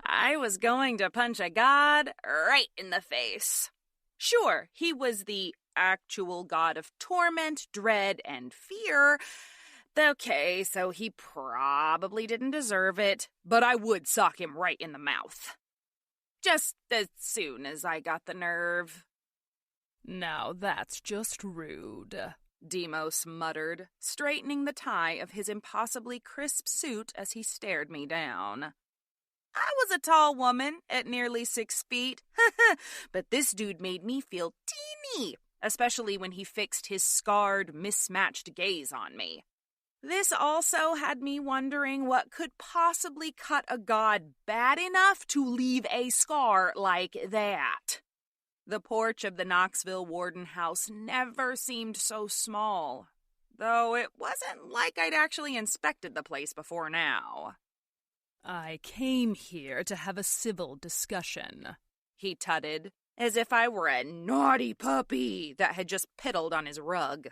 I was going to punch a god right in the face. Sure, he was the actual god of torment, dread, and fear. Okay, so he probably didn't deserve it, but I would sock him right in the mouth. Just as soon as I got the nerve. Now that's just rude, Demos muttered, straightening the tie of his impossibly crisp suit as he stared me down. I was a tall woman at nearly 6 feet, but this dude made me feel teeny, especially when he fixed his scarred, mismatched gaze on me. This also had me wondering what could possibly cut a god bad enough to leave a scar like that. The porch of the Knoxville Warden house never seemed so small, though it wasn't like I'd actually inspected the place before now. I came here to have a civil discussion, he tutted, as if I were a naughty puppy that had just piddled on his rug.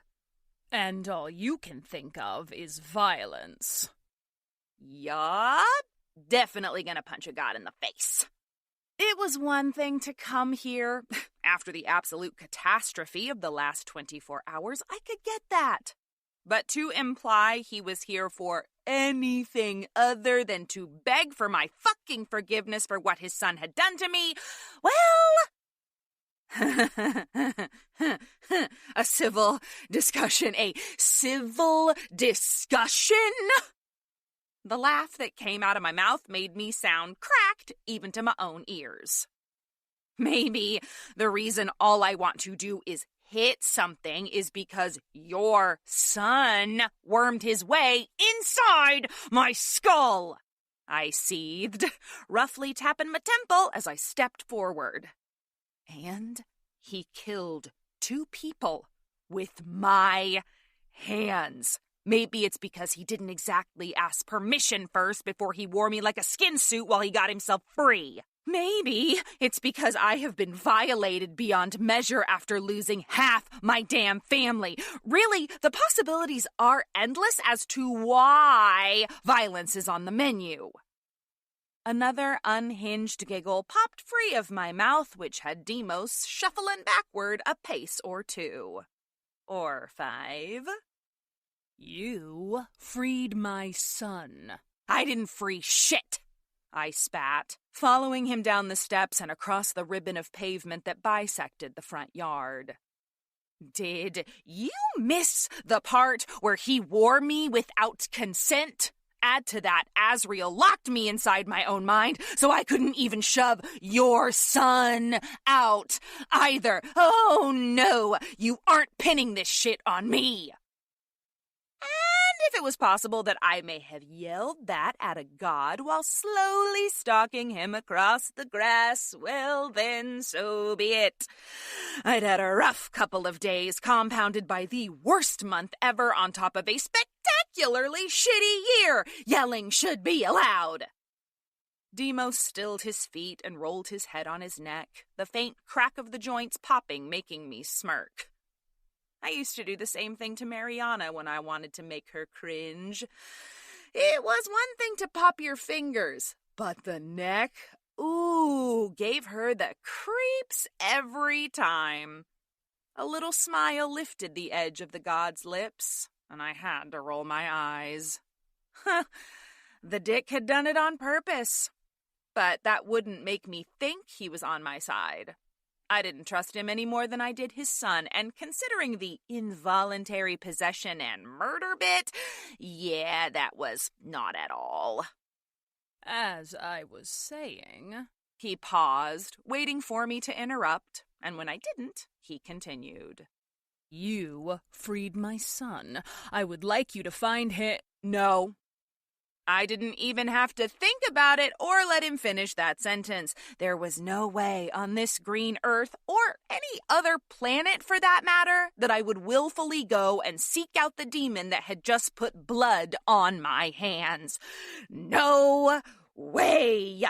And all you can think of is violence. Yup, definitely gonna punch a god in the face. It was one thing to come here. After the absolute catastrophe of the last 24 hours, I could get that. But to imply he was here for anything other than to beg for my fucking forgiveness for what his son had done to me, well... A civil discussion. The laugh that came out of my mouth made me sound cracked even to my own ears. Maybe the reason all I want to do is hit something is because your son wormed his way inside my skull. I seethed, roughly tapping my temple as I stepped forward. And he killed 2 people with my hands. Maybe it's because he didn't exactly ask permission first before he wore me like a skin suit while he got himself free. Maybe it's because I have been violated beyond measure after losing half my damn family. Really, the possibilities are endless as to why violence is on the menu. Another unhinged giggle popped free of my mouth, which had Demos shuffling backward a pace or 2. Or 5. You freed my son. I didn't free shit, I spat, following him down the steps and across the ribbon of pavement that bisected the front yard. Did you miss the part where he wore me without consent? Add to that, Azrael locked me inside my own mind, so I couldn't even shove your son out either. Oh no, you aren't pinning this shit on me. And if it was possible that I may have yelled that at a god while slowly stalking him across the grass, well then, so be it. I'd had a rough couple of days, compounded by the worst month ever on top of a spectacularly shitty year. Yelling should be allowed. Demos stilled his feet and rolled his head on his neck, the faint crack of the joints popping, making me smirk. I used to do the same thing to Mariana when I wanted to make her cringe. It was one thing to pop your fingers, but the neck, ooh, gave her the creeps every time. A little smile lifted the edge of the god's lips, and I had to roll my eyes. The dick had done it on purpose, but that wouldn't make me think he was on my side. I didn't trust him any more than I did his son, and considering the involuntary possession and murder bit, yeah, that was not at all. As I was saying... He paused, waiting for me to interrupt, and when I didn't, he continued. You freed my son. I would like you to find him... No. I didn't even have to think about it or let him finish that sentence. There was no way on this green earth, or any other planet for that matter, that I would willfully go and seek out the demon that had just put blood on my hands. No way!